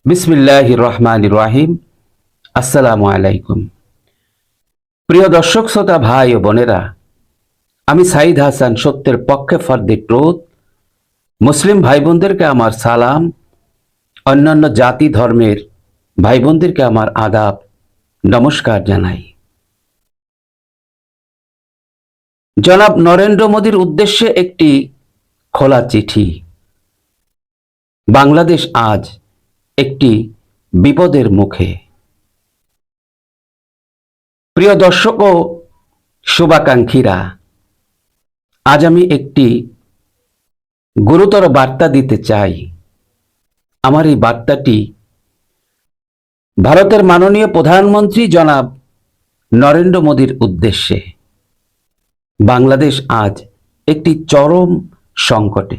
বিসমিল্লাহির রহমানির রহিম। আসসালামু আলাইকুম। প্রিয় দর্শক শ্রোতা ভাই ও বোনেরা, আমি সাইদ হাসান সত্যের পক্ষে ফর ট্রুথ। মুসলিম ভাই বোনদেরকে আমার সালাম, অন্যান্য জাতি ধর্মের ভাই বোনদেরকে আমার আদাব, নমস্কার জানাই। জনাব নরেন্দ্র মোদীর উদ্দেশ্যে একটি খোলা চিঠি। বাংলাদেশ আজ একটি বিপদের মুখে। প্রিয় দর্শক ও শুভাকাঙ্ক্ষীরা, আজ আমি একটি গুরুতর বার্তা দিতে চাই। আমার এই বার্তাটি ভারতের মাননীয় প্রধানমন্ত্রী জনাব নরেন্দ্র মোদীর উদ্দেশ্যে। বাংলাদেশ আজ একটি চরম সংকটে।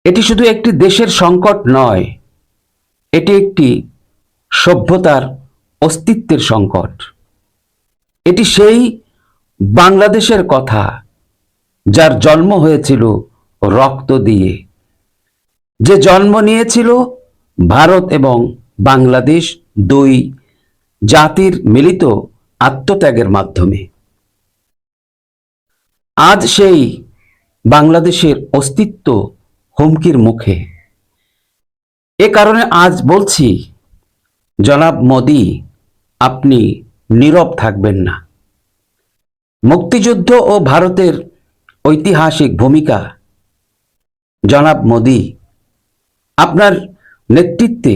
এটি শুধু একটি দেশের সংকট নয়, এটি একটি সভ্যতার অস্তিত্বের সংকট। এটি সেই বাংলাদেশের কথা যার জন্ম হয়েছিল রক্ত দিয়ে, যে জন্ম নিয়েছিল ভারত এবং বাংলাদেশ দুই জাতির মিলিত আত্মত্যাগের মাধ্যমে। আজ সেই বাংলাদেশের অস্তিত্ব হুমকির মুখে। এ কারণে আজ বলছি, জনাব মোদি, আপনি নীরব থাকবেন না। মুক্তিযুদ্ধ ও ভারতের ঐতিহাসিক ভূমিকা। জনাব মোদি, আপনার নেতৃত্বে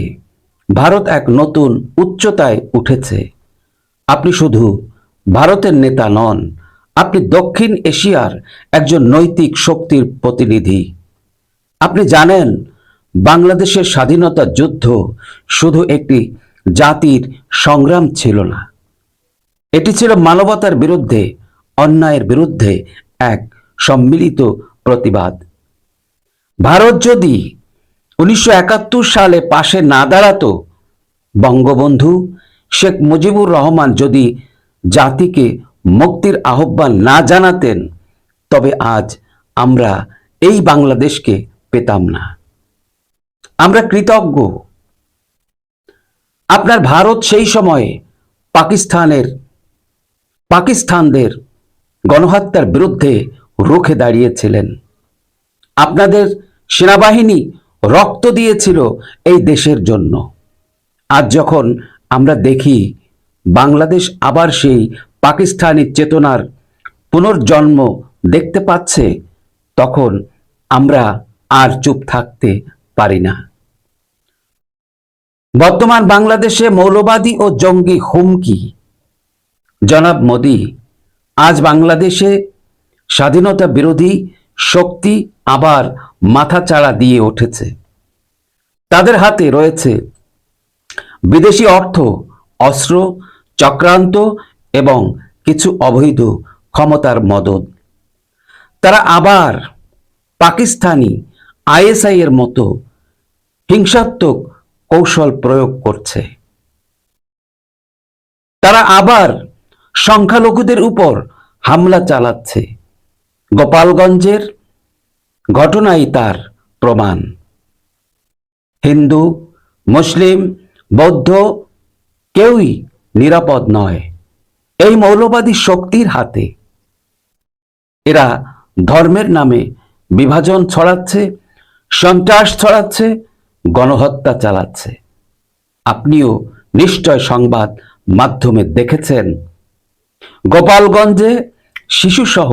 ভারত এক নতুন উচ্চতায় উঠেছে। আপনি শুধু ভারতের নেতা নন, আপনি দক্ষিণ এশিয়ার একজন নৈতিক শক্তির প্রতিনিধি। আপনি জানেন, বাংলাদেশের স্বাধীনতা যুদ্ধ শুধু একটি জাতির সংগ্রাম ছিল না, এটি ছিল মানবতার বিরুদ্ধে, অন্যায়ের বিরুদ্ধে এক সম্মিলিত প্রতিবাদ। ভারত যদি 1971 সালে পাশে না দাঁড়াতো, বঙ্গবন্ধু শেখ মুজিবুর রহমান যদি জাতিকে মুক্তির আহ্বান না জানাতেন, তবে আজ আমরা এই বাংলাদেশকে পেতাম না। আমরা কৃতজ্ঞ। আপনার ভারত সেই সময়ে পাকিস্তানদের গণহত্যার বিরুদ্ধে রুখে দাঁড়িয়েছিলেন। আপনাদের সেনাবাহিনী রক্ত দিয়েছিল এই দেশের জন্য। আজ যখন আমরা দেখি বাংলাদেশ আবার সেই পাকিস্তানি চেতনার পুনর্জন্ম দেখতে পাচ্ছে, তখন আমরা আর চুপ থাকতে পারি না। বর্তমান বাংলাদেশে মৌলবাদী ও জঙ্গি হুমকি। জনাব মোদি, আজ বাংলাদেশে স্বাধীনতা বিরোধী শক্তি আবার মাথাচাড়া দিয়ে উঠেছে। তাদের হাতে রয়েছে বিদেশি অর্থ, অস্ত্র, চক্রান্ত এবং কিছু অবৈধ ক্ষমতার মদদ। তারা আবার পাকিস্তানি আইএসআই এর মতো হিংসাত্মক কৌশল প্রয়োগ করছে। তারা আবার সংখ্যালঘুদের উপর হামলা চালাচ্ছে। গোপালগঞ্জের ঘটনাই তার প্রমাণ। হিন্দু, মুসলিম, বৌদ্ধ কেউই নিরাপদ নয় এই মৌলবাদী শক্তির হাতে। এরা ধর্মের নামে বিভাজন ছড়াচ্ছে, সন্ত্রাস ছড়াচ্ছে, গণহত্যা চালাচ্ছে। আপনিও নিশ্চয় সংবাদ মাধ্যমে দেখেছেন, গোপালগঞ্জে শিশুসহ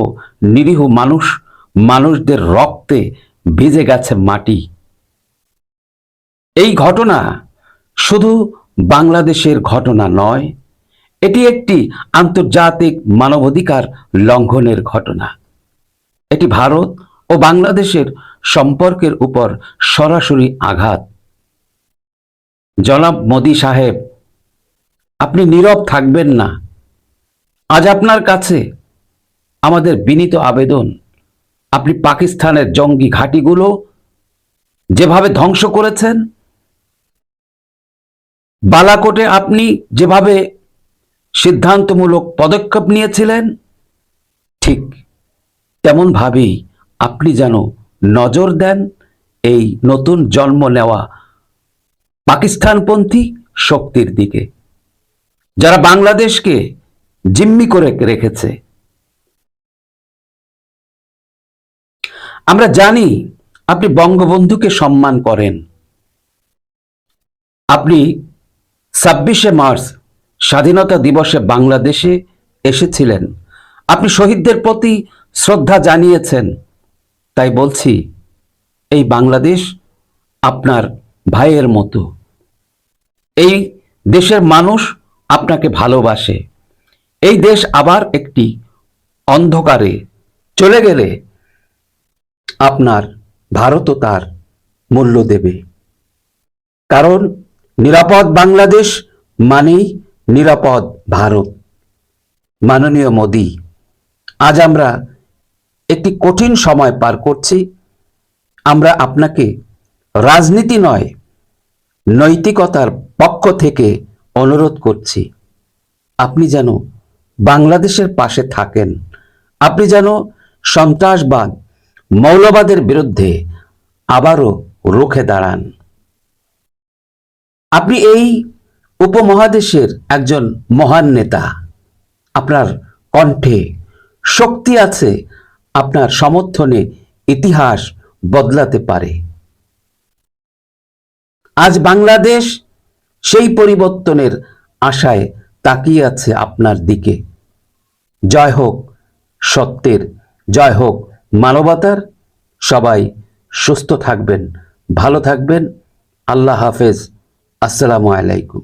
নিরীহ মানুষদের রক্তে ভিজে গেছে মাটি। এই ঘটনা শুধু বাংলাদেশের ঘটনা নয়, এটি একটি আন্তর্জাতিক মানবাধিকার লঙ্ঘনের ঘটনা। এটি ভারত ও বাংলাদেশের সম্পর্কের উপর সরাসরি আঘাত। জনাব মোদি সাহেব, আপনি নীরব থাকবেন না। আজ আপনার কাছে আমাদের বিনীত আবেদন, আপনি পাকিস্তানের জঙ্গি ঘাঁটিগুলো যেভাবে ধ্বংস করেছেন, বালাকোটে আপনি যেভাবে সিদ্ধান্তমূলক পদক্ষেপ নিয়েছিলেন, ঠিক তেমন ভাবেই আপনি যেন নজর দেন এই নতুন জন্ম নেওয়া পাকিস্তানপন্থী শক্তির দিকে, যারা বাংলাদেশকে জিম্মি করে রেখেছে। আমরা জানি আপনি বঙ্গবন্ধুকে সম্মান করেন। আপনি 26শে মার্চ স্বাধীনতা দিবসে বাংলাদেশে এসেছিলেন, আপনি শহীদদের প্রতি শ্রদ্ধা জানিয়েছেন। তাই বলছি, এই বাংলাদেশ আপনার ভাইয়ের মতো। এই দেশের মানুষ আপনাকে ভালোবাসে। এই দেশ আবার একটি অন্ধকারে চলে গেলে আপনার ভারতও তার মূল্য দেবে। কারণ নিরাপদ বাংলাদেশ মানেই নিরাপদ ভারত। মাননীয় মোদি, আজ আমরা একটি কঠিন সময় পার করছি। আমরা আপনাকে রাজনীতি নয়, নৈতিকতার পক্ষ থেকে অনুরোধ করছি, আপনি যেন বাংলাদেশের পাশে থাকেন। আপনি যেন সন্ত্রাসবাদ, মৌলবাদের বিরুদ্ধে আবারও রুখে দাঁড়ান। আপনি এই উপমহাদেশের একজন মহান নেতা। আপনার কণ্ঠে শক্তি আছে, আপনার সমর্থনে ইতিহাস বদলাতে পারে। আজ বাংলাদেশ সেই পরিবর্তনের আশায় তাকিয়ে আছে আপনার দিকে। জয় হোক সত্যের, জয় হোক মানবতার। সবাই সুস্থ থাকবেন, ভালো থাকবেন। আল্লাহ হাফেজ। আসসালামু আলাইকুম।